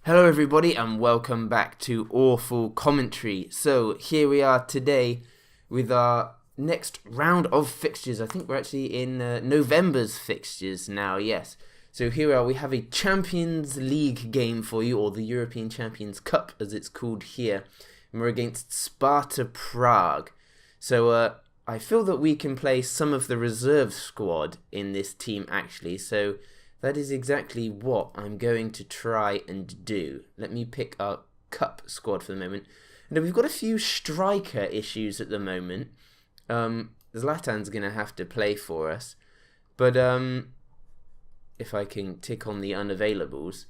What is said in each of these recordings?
Hello everybody and welcome back to Awful Commentary. So here we are today with our next round of fixtures. I think we're actually in November's fixtures now, yes. So here we are, we have a Champions League game for you, or the European Champions Cup as it's called here. And we're against Sparta Prague. So I feel that we can play some of the reserve squad in this team actually, so that is exactly what I'm going to try and do. Let me pick our cup squad for the moment. Now, we've got a few striker issues at the moment. Zlatan's going to have to play for us. But if I can tick on the unavailables.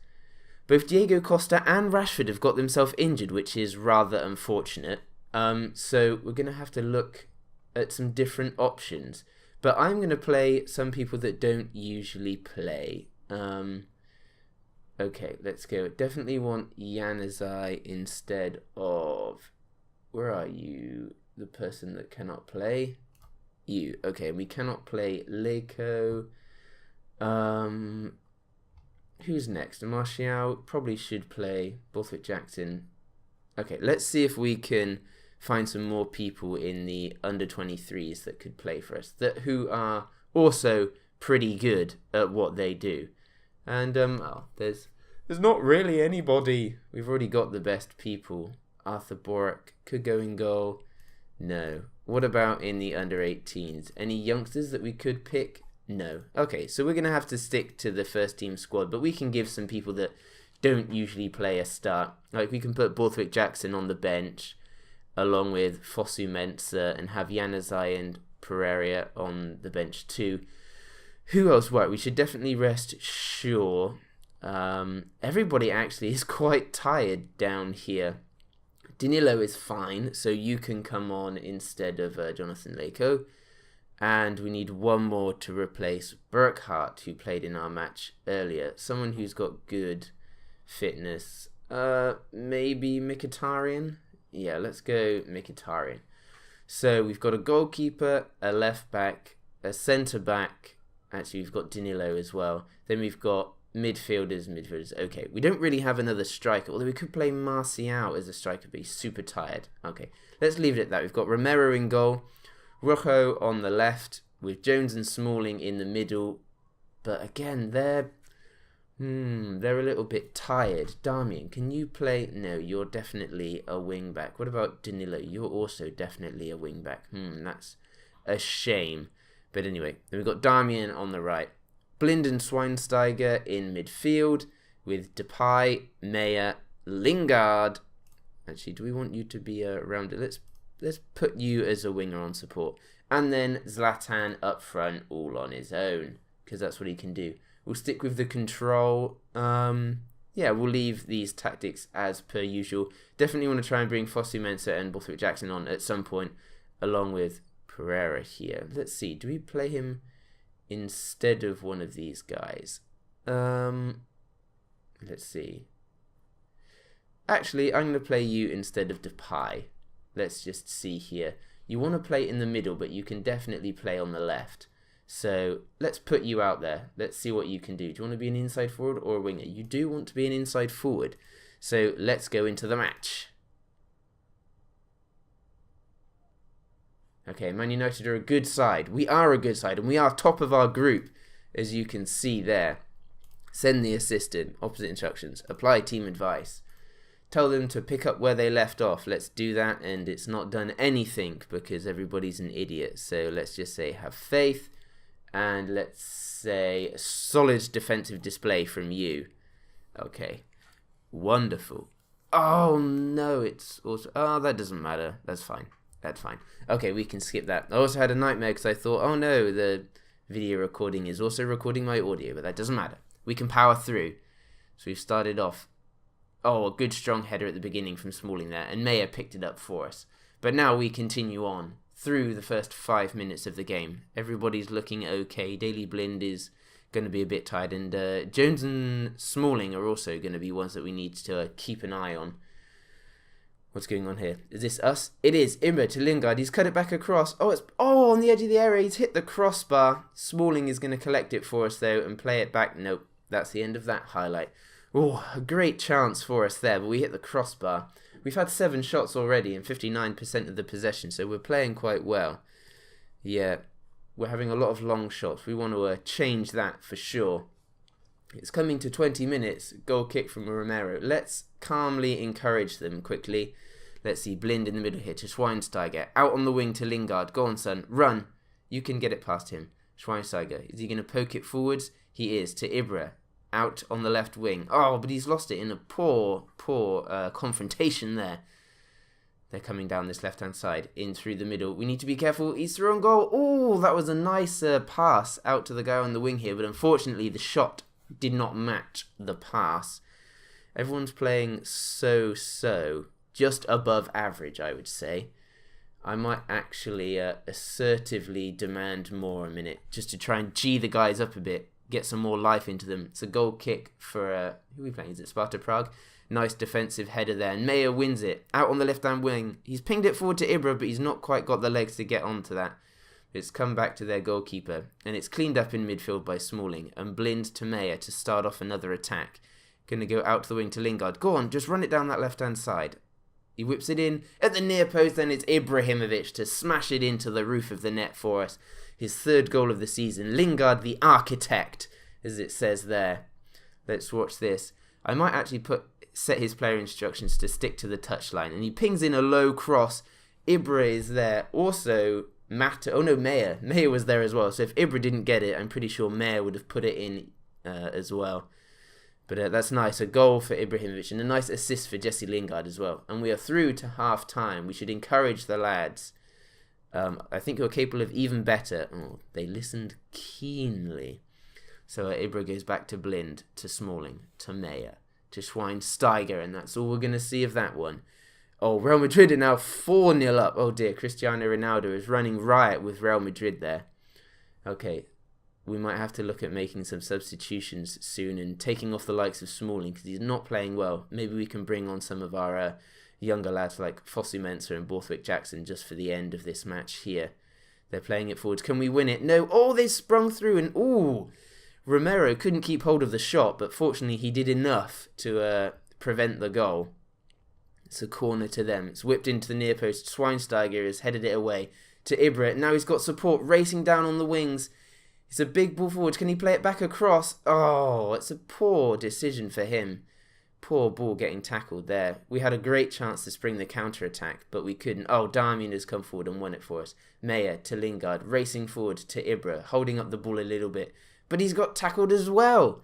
Both Diego Costa and Rashford have got themselves injured, which is rather unfortunate. So we're going to have to look at some different options. But I'm going to play some people that don't usually play. Okay, let's go. Definitely want Januzaj instead of... Where are you? The person that cannot play? You. Okay, we cannot play Leko. Who's next? Martial probably should play. Borthwick Jackson. Okay, let's see if we can find some more people in the under-23s that could play for us, who are also pretty good at what they do. And there's not really anybody. We've already got the best people. Arthur Borak could go in goal. No. What about in the under-18s? Any youngsters that we could pick? No. Okay, so we're going to have to stick to the first team squad, but we can give some people that don't usually play a start. Like we can put Borthwick Jackson on the bench, along with Fosu Mensah, and have Januzaj and Pereira on the bench too. Who else? Right, we should definitely rest Shaw. Everybody actually is quite tired down here. Danilo is fine, so you can come on instead of Jonathan Leko. And we need one more to replace Burkhardt, who played in our match earlier. Someone who's got good fitness. Maybe Mkhitaryan? Yeah, let's go Mkhitaryan. So we've got a goalkeeper, a left back, a centre back. Actually, we've got Danilo as well. Then we've got midfielders. Okay, we don't really have another striker, although we could play Martial as a striker, but he's super tired. Okay, let's leave it at that. We've got Romero in goal, Rojo on the left, with Jones and Smalling in the middle. But again, they're a little bit tired. Darmian, can you play? No, you're definitely a wing back. What about Danilo? You're also definitely a wing back. That's a shame. But anyway, then we've got Darmian on the right. Blind and Schweinsteiger in midfield with Depay, Meyer, Lingard. Actually, do we want you to be around it? Let's put you as a winger on support. And then Zlatan up front, all on his own, because that's what he can do. We'll stick with the control. We'll leave these tactics as per usual. Definitely want to try and bring Fosu Mensah and Borthwick Jackson on at some point, along with Pereira here. Let's see, do we play him instead of one of these guys? Let's see. Actually, I'm going to play you instead of Depay. Let's just see here. You want to play in the middle, but you can definitely play on the left. So let's put you out there. Let's see what you can do. Do you want to be an inside forward or a winger? You do want to be an inside forward. So let's go into the match. Okay, Man United are a good side. We are a good side, and we are top of our group, as you can see there. Send the assistant. Opposite instructions. Apply team advice. Tell them to pick up where they left off. Let's do that, and it's not done anything because everybody's an idiot. So let's just say have faith. And let's say solid defensive display from you. Okay. Wonderful. Oh, no, it's also... Oh, that doesn't matter. That's fine. That's fine. Okay, we can skip that. I also had a nightmare because I thought, oh no, the video recording is also recording my audio, but that doesn't matter. We can power through. So we've started off. Oh, a good strong header at the beginning from Smalling there, and Meyer picked it up for us. But now we continue on through the first 5 minutes of the game. Everybody's looking okay. Daley Blind is going to be a bit tired, and Jones and Smalling are also going to be ones that we need to keep an eye on. What's going on here? Is this us? It is. Imber to Lingard. He's cut it back across. Oh, it's on the edge of the area. He's hit the crossbar. Smalling is going to collect it for us, though, and play it back. Nope. That's the end of that highlight. Oh, a great chance for us there, but we hit the crossbar. We've had 7 shots already and 59% of the possession, so we're playing quite well. Yeah, we're having a lot of long shots. We want to change that for sure. It's coming to 20 minutes. Goal kick from Romero. Let's calmly encourage them quickly. Let's see, Blind in the middle here to Schweinsteiger. Out on the wing to Lingard. Go on, son. Run. You can get it past him. Schweinsteiger. Is he going to poke it forwards? He is. To Ibra. Out on the left wing. Oh, but he's lost it in a poor confrontation there. They're coming down this left-hand side. In through the middle. We need to be careful. He's through on goal. Oh, that was a nice pass out to the guy on the wing here. But unfortunately, the shot did not match the pass. Everyone's playing so. Just above average, I would say. I might actually assertively demand more a minute. Just to try and G the guys up a bit. Get some more life into them. It's a goal kick for, who are we playing? Is it Sparta Prague? Nice defensive header there. And Meyer wins it. Out on the left-hand wing. He's pinged it forward to Ibra, but he's not quite got the legs to get onto that. It's come back to their goalkeeper. And it's cleaned up in midfield by Smalling. And Blind to Meyer to start off another attack. Going to go out to the wing to Lingard. Go on, just run it down that left-hand side. He whips it in at the near post, and it's Ibrahimovic to smash it into the roof of the net for us. His 3rd goal of the season. Lingard, the architect, as it says there. Let's watch this. I might actually set his player instructions to stick to the touchline, and he pings in a low cross. Ibra is there. Also, Meyer. Meyer was there as well. So if Ibra didn't get it, I'm pretty sure Meyer would have put it in as well. But that's nice. A goal for Ibrahimovic and a nice assist for Jesse Lingard as well. And we are through to half-time. We should encourage the lads. I think you're capable of even better. Oh, they listened keenly. So Ibra goes back to Blind, to Smalling, to Meyer, to Schweinsteiger. And that's all we're going to see of that one. Oh, Real Madrid are now 4-0 up. Oh dear, Cristiano Ronaldo is running riot with Real Madrid there. Okay. We might have to look at making some substitutions soon and taking off the likes of Smalling because he's not playing well. Maybe we can bring on some of our younger lads like Fosu Mensah and Borthwick Jackson just for the end of this match here. They're playing it forwards. Can we win it? No. Oh, they sprung through and Romero couldn't keep hold of the shot, but fortunately he did enough to prevent the goal. It's a corner to them. It's whipped into the near post. Schweinsteiger has headed it away to Ibra. Now he's got support racing down on the wings. It's a big ball forward. Can he play it back across? Oh, it's a poor decision for him. Poor ball getting tackled there. We had a great chance to spring the counter-attack, but we couldn't. Oh, Darmian has come forward and won it for us. Meyer to Lingard, racing forward to Ibra, holding up the ball a little bit. But he's got tackled as well.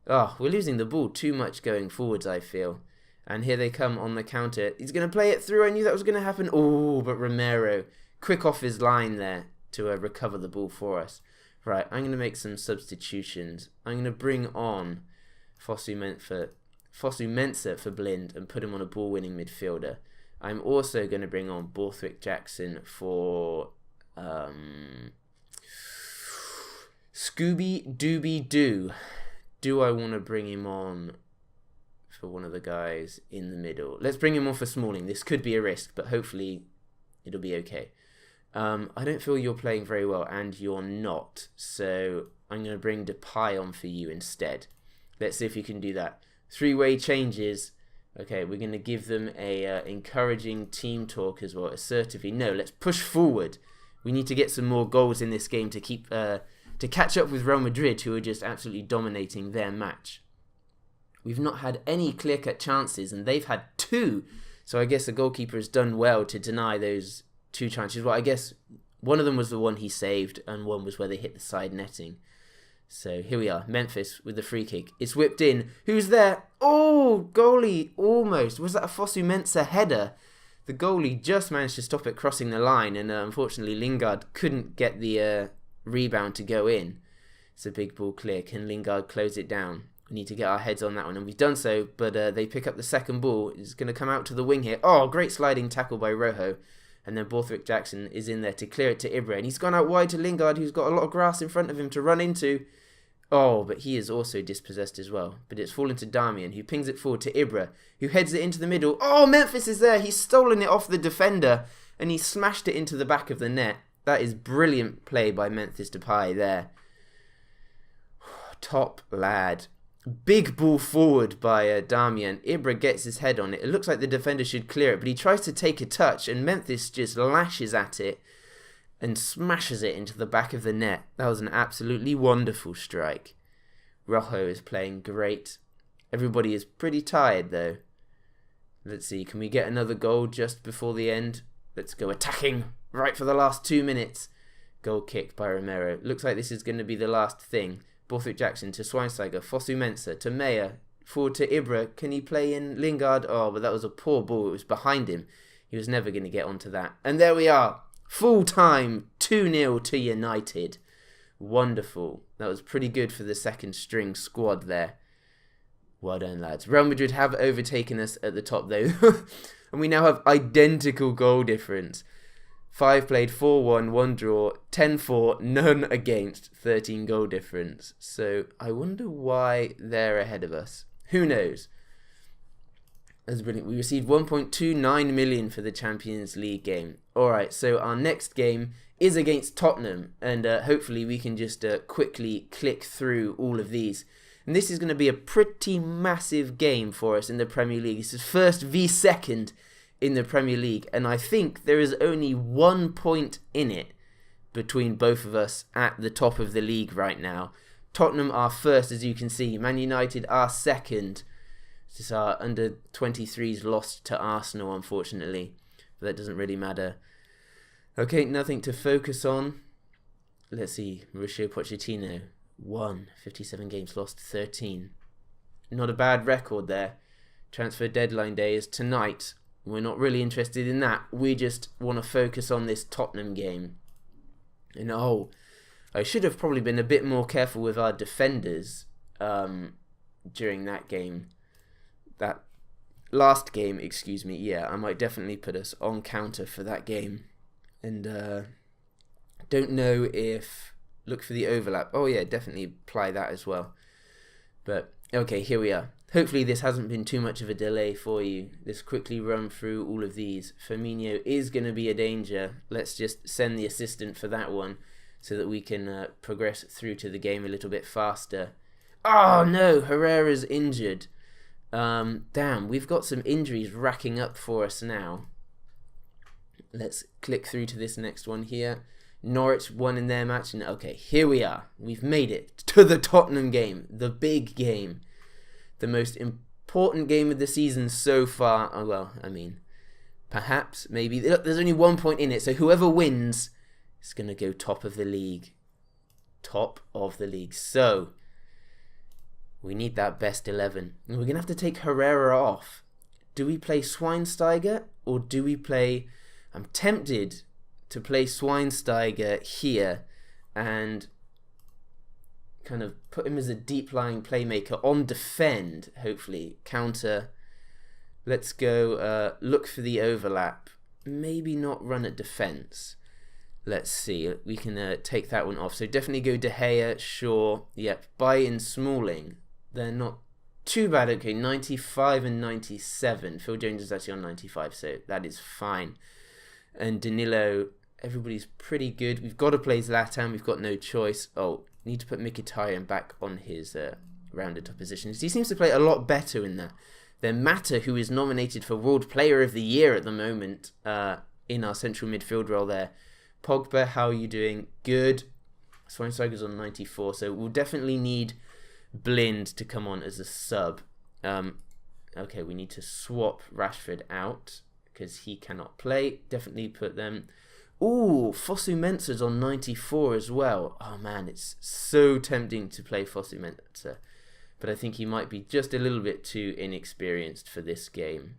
Oh, we're losing the ball too much going forwards, I feel. And here they come on the counter. He's going to play it through. I knew that was going to happen. Oh, but Romero, quick off his line there to recover the ball for us. Right, I'm going to make some substitutions. I'm going to bring on Fosu Mensah for Blind and put him on a ball-winning midfielder. I'm also going to bring on Borthwick Jackson for Scooby Dooby Doo. Do I want to bring him on for one of the guys in the middle? Let's bring him on for Smalling. This could be a risk, but hopefully it'll be okay. I don't feel you're playing very well, and you're not. So I'm going to bring Depay on for you instead. Let's see if you can do that. 3-way changes. Okay, we're going to give them a encouraging team talk as well, assertively. No, let's push forward. We need to get some more goals in this game to keep to catch up with Real Madrid, who are just absolutely dominating their match. We've not had any clear-cut chances, and they've had 2. So I guess the goalkeeper has done well to deny those 2 chances. Well, I guess one of them was the one he saved, and one was where they hit the side netting. So here we are, Memphis with the free kick. It's whipped in. Who's there? Oh, goalie, almost. Was that a Fosu Mensah header? The goalie just managed to stop it crossing the line, and unfortunately Lingard couldn't get the rebound to go in. It's a big ball clear. Can Lingard close it down? We need to get our heads on that one, and we've done so, but they pick up the second ball. It's going to come out to the wing here. Oh, great sliding tackle by Rojo. And then Borthwick Jackson is in there to clear it to Ibra. And he's gone out wide to Lingard, who's got a lot of grass in front of him to run into. Oh, but he is also dispossessed as well. But it's fallen to Darmian, who pings it forward to Ibra, who heads it into the middle. Oh, Memphis is there. He's stolen it off the defender, and he smashed it into the back of the net. That is brilliant play by Memphis Depay there. Top lad. Big ball forward by Damian. Ibra gets his head on it. It looks like the defender should clear it, but he tries to take a touch, and Memphis just lashes at it and smashes it into the back of the net. That was an absolutely wonderful strike. Rojo is playing great. Everybody is pretty tired, though. Let's see, can we get another goal just before the end? Let's go attacking right for the last 2 minutes. Goal kick by Romero. Looks like this is going to be the last thing. Borthwick Jackson to Schweinsteiger. Fosu-Mensah to Meyer. Forward to Ibra. Can he play in Lingard? Oh, but that was a poor ball. It was behind him. He was never going to get onto that. And there we are. Full time. 2-0 to United. Wonderful. That was pretty good for the second string squad there. Well done, lads. Real Madrid have overtaken us at the top, though. And we now have identical goal difference. 5 played, 4-1, 1 draw, 10-4, none against, 13 goal difference. So I wonder why they're ahead of us. Who knows? That's brilliant. We received 1.29 million for the Champions League game. Alright, so our next game is against Tottenham. And hopefully we can just quickly click through all of these. And this is going to be a pretty massive game for us in the Premier League. This is first v second in the Premier League. And I think there is only 1 point in it between both of us at the top of the league right now. Tottenham are first, as you can see. Man United are second. This is our under-23s lost to Arsenal, unfortunately. But that doesn't really matter. Okay, nothing to focus on. Let's see. Mauricio Pochettino. 57 games, lost 13. Not a bad record there. Transfer deadline day is tonight. We're not really interested in that. We just want to focus on this Tottenham game. And I should have probably been a bit more careful with our defenders during that game. That last game, excuse me. Yeah, I might definitely put us on counter for that game. And don't know if... Look for the overlap. Oh yeah, definitely apply that as well. But, okay, here we are. Hopefully this hasn't been too much of a delay for you. Let's quickly run through all of these. Firmino is going to be a danger. Let's just send the assistant for that one so that we can progress through to the game a little bit faster. Oh no, Herrera's injured. Damn, we've got some injuries racking up for us now. Let's click through to this next one here. Norwich won in their match, and okay, here we are. We've made it to the Tottenham game, the big game, the most important game of the season so far. Oh, well, I mean, perhaps, maybe. Look, there's only 1 point in it, so whoever wins is going to go top of the league. Top of the league. So, we need that best 11. And we're going to have to take Herrera off. Do we play Schweinsteiger, or do we play... I'm tempted to play Schweinsteiger here and kind of put him as a deep-lying playmaker on defend, hopefully. Counter. Let's go look for the overlap. Maybe not run at defence. Let's see. We can take that one off. So definitely go De Gea, Shaw. Yep, buy in Smalling. They're not too bad. Okay, 95 and 97. Phil Jones is actually on 95, so that is fine. And Danilo, everybody's pretty good. We've got to play Zlatan. We've got no choice. Oh, need to put Mkhitaryan back on his rounded top position. He seems to play a lot better in that. Then Mata, who is nominated for World Player of the Year at the moment in our central midfield role there. Pogba, how are you doing? Good. Schweinsteiger's on 94, so we'll definitely need Blind to come on as a sub. Okay, we need to swap Rashford out because he cannot play. Definitely put them... Ooh, Fosu-Mensah's on 94 as well. Oh man, it's so tempting to play Fosu-Mensah. But I think he might be just a little bit too inexperienced for this game.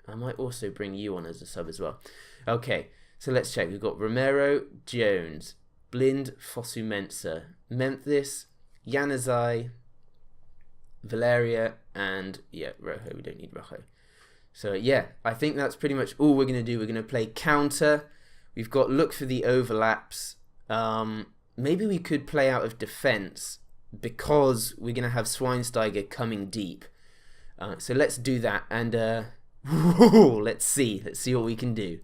I might also bring you on as a sub as well. Okay, so let's check. We've got Romero, Jones, Blind, Fosu-Mensah, Memphis, Januzaj, Valeria, and yeah, Rojo. We don't need Rojo. So yeah, I think that's pretty much all we're going to do. We're going to play counter. We've got look for the overlaps. Maybe we could play out of defence because we're going to have Schweinsteiger coming deep. So let's do that. And let's see. Let's see what we can do.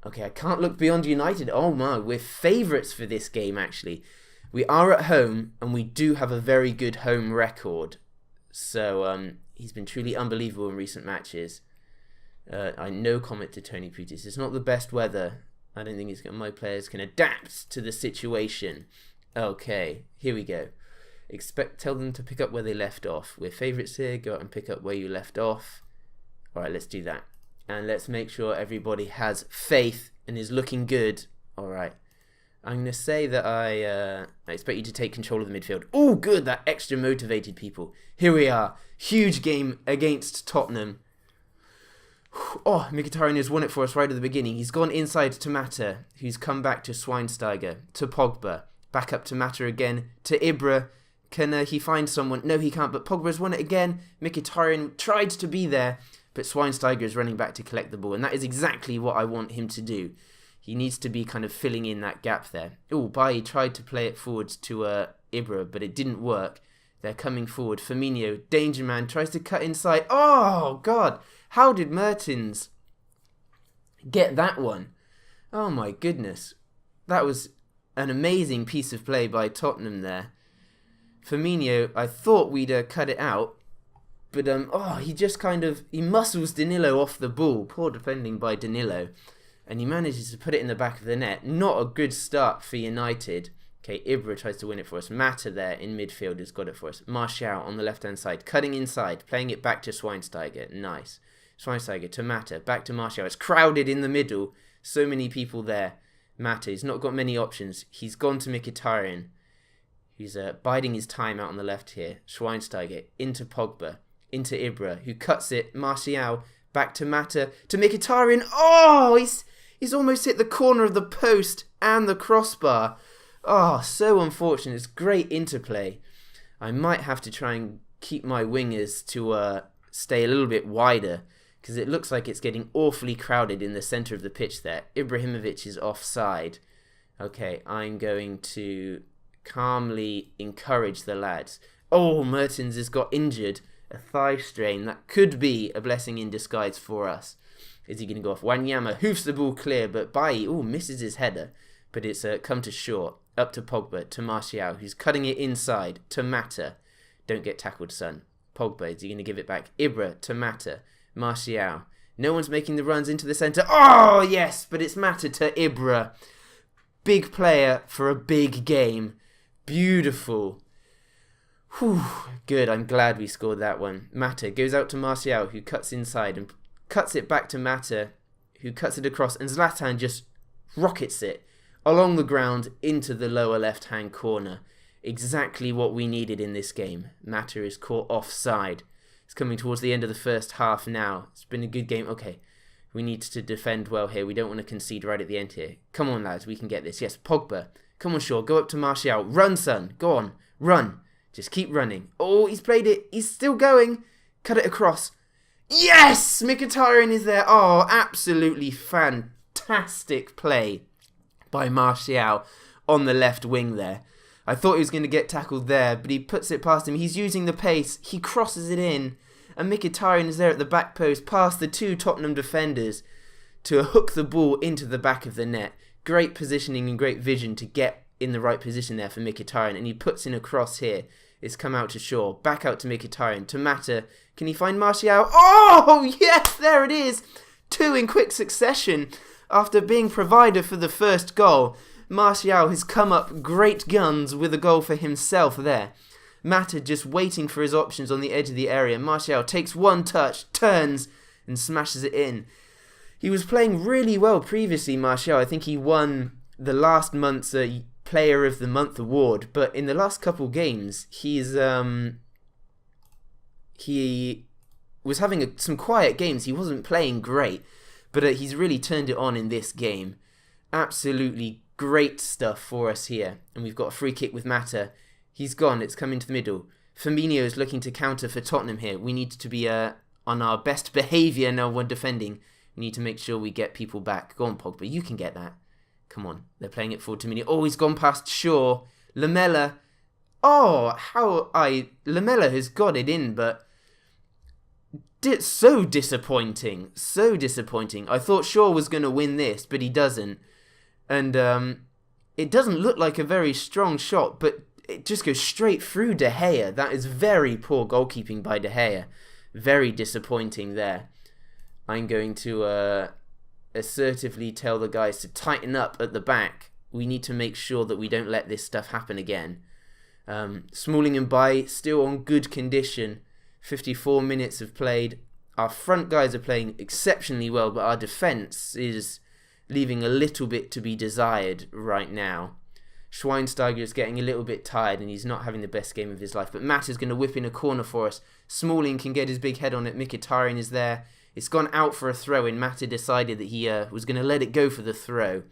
Okay, I can't look beyond United. Oh my, we're favourites for this game actually. We are at home, and we do have a very good home record. So he's been truly unbelievable in recent matches. No comment to Tony Putis. It's not the best weather. I don't think my players can adapt to the situation. Okay, here we go. Tell them to pick up where they left off. We're favourites here. Go out and pick up where you left off. Alright, let's do that. And let's make sure everybody has faith and is looking good. Alright. I'm going to say that I expect you to take control of the midfield. Oh, good. That extra motivated people. Here we are. Huge game against Tottenham. Oh, Mkhitaryan has won it for us right at the beginning. He's gone inside to Mata, who's come back to Schweinsteiger, to Pogba. Back up to Mata again, to Ibra. Can he find someone? No, he can't, but Pogba has won it again. Mkhitaryan tried to be there, but Schweinsteiger is running back to collect the ball, and that is exactly what I want him to do. He needs to be kind of filling in that gap there. Oh, Bailly tried to play it forward to Ibra, but it didn't work. They're coming forward. Firmino, danger man, tries to cut inside. Oh, God. How did Mertens get that one? Oh, my goodness. That was an amazing piece of play by Tottenham there. Firmino, I thought we'd cut it out. But, he just he muscles Danilo off the ball. Poor defending by Danilo. And he manages to put it in the back of the net. Not a good start for United. Okay, Ibra tries to win it for us. Mata there in midfield has got it for us. Martial on the left-hand side. Cutting inside. Playing it back to Schweinsteiger. Nice. Schweinsteiger to Mata. Back to Martial. It's crowded in the middle. So many people there. Mata, he's not got many options. He's gone to Mkhitaryan. He's biding his time out on the left here. Schweinsteiger into Pogba. Into Ibra, who cuts it. Martial. Back to Mata. To Mkhitaryan. Oh, He's almost hit the corner of the post and the crossbar. Oh, so unfortunate. It's great interplay. I might have to try and keep my wingers to stay a little bit wider, because it looks like it's getting awfully crowded in the centre of the pitch there. Ibrahimovic is offside. Okay, I'm going to calmly encourage the lads. Oh, Mertens has got injured. A thigh strain. That could be a blessing in disguise for us. Is he going to go off? Wanyama hoofs the ball clear, but Bailly, misses his header. But it's come to short. Up to Pogba, to Martial, who's cutting it inside, to Mata. Don't get tackled, son. Pogba, is he going to give it back? Ibra, to Mata. Martial. No one's making the runs into the centre. Oh, yes, but it's Mata to Ibra. Big player for a big game. Beautiful. Whew, good, I'm glad we scored that one. Mata goes out to Martial, who cuts inside and cuts it back to Mata, who cuts it across, and Zlatan just rockets it along the ground into the lower left-hand corner. Exactly what we needed in this game. Mata is caught offside. It's coming towards the end of the first half now. It's been a good game. Okay, we need to defend well here. We don't want to concede right at the end here. Come on, lads, we can get this. Yes, Pogba. Come on, Shaw. Go up to Martial. Run, son. Go on. Run. Just keep running. Oh, he's played it. He's still going. Cut it across. Yes! Mkhitaryan is there. Oh, absolutely fantastic play by Martial on the left wing there. I thought he was going to get tackled there, but he puts it past him. He's using the pace. He crosses it in. And Mkhitaryan is there at the back post, past the two Tottenham defenders, to hook the ball into the back of the net. Great positioning and great vision to get in the right position there for Mkhitaryan. And he puts in a cross here. It's come out to Shaw. Back out to Mkhitaryan. To Mata. Can he find Martial? Oh, yes, there it is. Two in quick succession. After being provider for the first goal, Martial has come up great guns with a goal for himself there. Mata just waiting for his options on the edge of the area. Martial takes one touch, turns, and smashes it in. He was playing really well previously, Martial. I think he won the last month's Player of the Month award, but in the last couple games, he was having some quiet games. He wasn't playing great, but he's really turned it on in this game. Absolutely great stuff for us here. And we've got a free kick with Mata. He's gone. It's come into the middle. Firmino is looking to counter for Tottenham here. We need to be on our best behaviour now when defending. We need to make sure we get people back. Go on, Pogba. You can get that. Come on. They're playing it forward to Firmino. Oh, he's gone past Shaw. Lamella. Oh, Lamella has got it in, but so disappointing. So disappointing. I thought Shaw was going to win this, but he doesn't. And it doesn't look like a very strong shot, but it just goes straight through De Gea. That is very poor goalkeeping by De Gea. Very disappointing there. I'm going to assertively tell the guys to tighten up at the back. We need to make sure that we don't let this stuff happen again. Smalling and Bailly still on good condition. 54 minutes have played. Our front guys are playing exceptionally well, but our defence is leaving a little bit to be desired right now. Schweinsteiger is getting a little bit tired and he's not having the best game of his life. But Matt is going to whip in a corner for us. Smalling can get his big head on it. Mkhitaryan is there. It's gone out for a throw and Matt decided that he was going to let it go for the throw.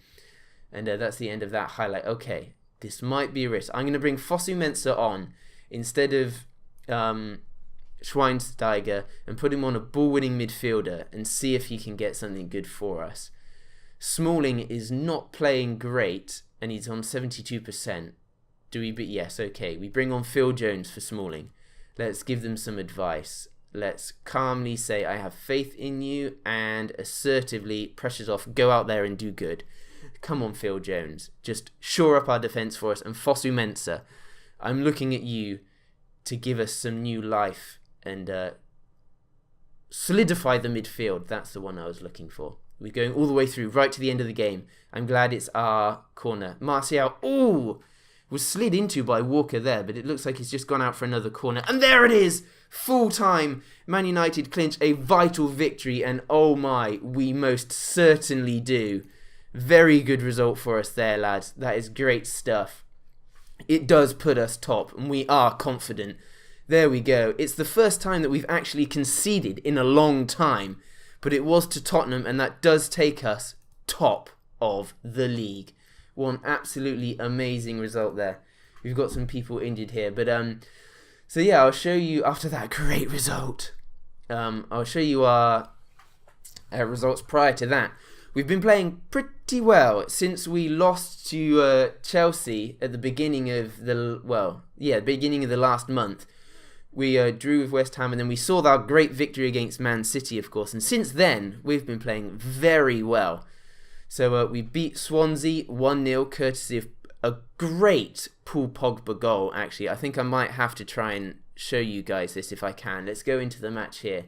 And that's the end of that highlight. Okay, this might be a risk. I'm going to bring Fosu Mensah on instead of Schweinsteiger and put him on a ball-winning midfielder and see if he can get something good for us. Smalling is not playing great and he's on 72%. Yes, okay. We bring on Phil Jones for Smalling. Let's give them some advice. Let's calmly say, I have faith in you, and assertively, pressure's off, go out there and do good. Come on, Phil Jones. Just shore up our defence for us. And Fosu Mensah, I'm looking at you to give us some new life and solidify the midfield. That's the one I was looking for. We're going all the way through, right to the end of the game. I'm glad it's our corner. Martial, was slid into by Walker there, but it looks like he's just gone out for another corner. And there it is! Full time. Man United clinch a vital victory, and oh my, we most certainly do. Very good result for us there, lads. That is great stuff. It does put us top, and we are confident. There we go. It's the first time that we've actually conceded in a long time, but it was to Tottenham, and that does take us top of the league. One absolutely amazing result there. We've got some people injured here, but so yeah, I'll show you after that great result. I'll show you our results prior to that. We've been playing pretty well since we lost to Chelsea at the beginning of beginning of the last month. We drew with West Ham, and then we saw our great victory against Man City, of course. And since then, we've been playing very well. So we beat Swansea 1-0, courtesy of a great Paul Pogba goal, actually. I think I might have to try and show you guys this if I can. Let's go into the match here.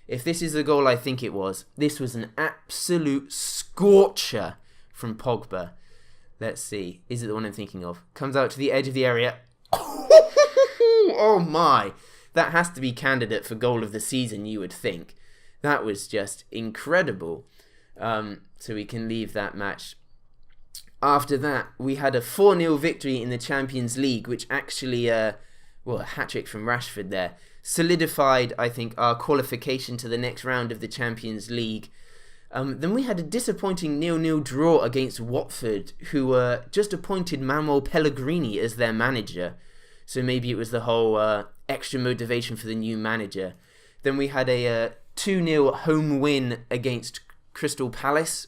If this is the goal I think it was, this was an absolute scorcher from Pogba. Let's see. Is it the one I'm thinking of? Comes out to the edge of the area. Oh my. That has to be candidate for goal of the season, you would think. That was just incredible. So we can leave that match. After that, we had a 4-0 victory in the Champions League, which actually, a hat-trick from Rashford there, solidified, I think, our qualification to the next round of the Champions League. Then we had a disappointing 0-0 draw against Watford, who just appointed Manuel Pellegrini as their manager. So maybe it was the whole extra motivation for the new manager. Then we had a 2-0 home win against Crystal Palace,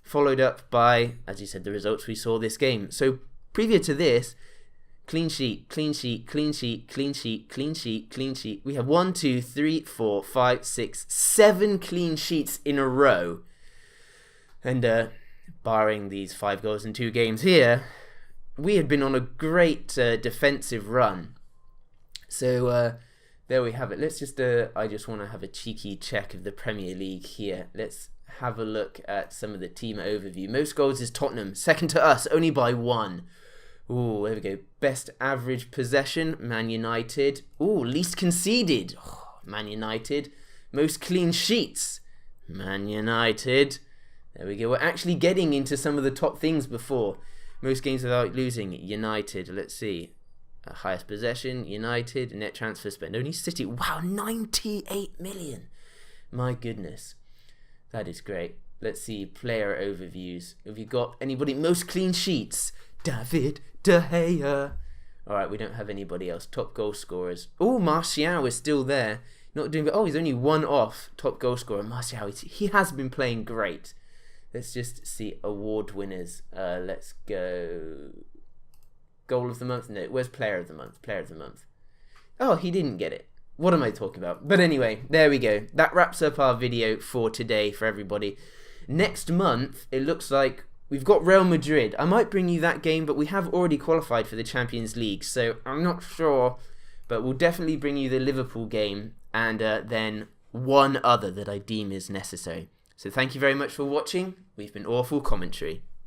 followed up by, as you said, the results we saw this game. So previous to this, clean sheet, clean sheet, clean sheet, clean sheet, clean sheet, clean sheet. We have 1, 2, 3, 4, 5, 6, 7 clean sheets in a row. And barring these 5 goals in 2 games here, we had been on a great defensive run. So there we have it. Let's just, I just want to have a cheeky check of the Premier League here. Let's have a look at some of the team overview. Most goals is Tottenham, second to us, only by 1. Ooh, there we go. Best average possession, Man United. Ooh, least conceded, Man United. Most clean sheets, Man United. There we go. We're actually getting into some of the top things before. Most games without losing, United. Let's see. Highest possession, United. Net transfer spend, only City. Wow, 98 million. My goodness. That is great. Let's see. Player overviews. Have you got anybody? Most clean sheets. David De Gea. Alright, we don't have anybody else. Top goal scorers. Oh, Martial is still there. Not doing... Oh, he's only 1 off. Top goal scorer. Martial, he has been playing great. Let's just see award winners. Let's go... Goal of the month? No, where's player of the month? Player of the month. Oh, he didn't get it. What am I talking about? But anyway, there we go. That wraps up our video for today for everybody. Next month, it looks like we've got Real Madrid. I might bring you that game, but we have already qualified for the Champions League, so I'm not sure. But we'll definitely bring you the Liverpool game, and then one other that I deem is necessary. So thank you very much for watching. We've been Awful Commentary.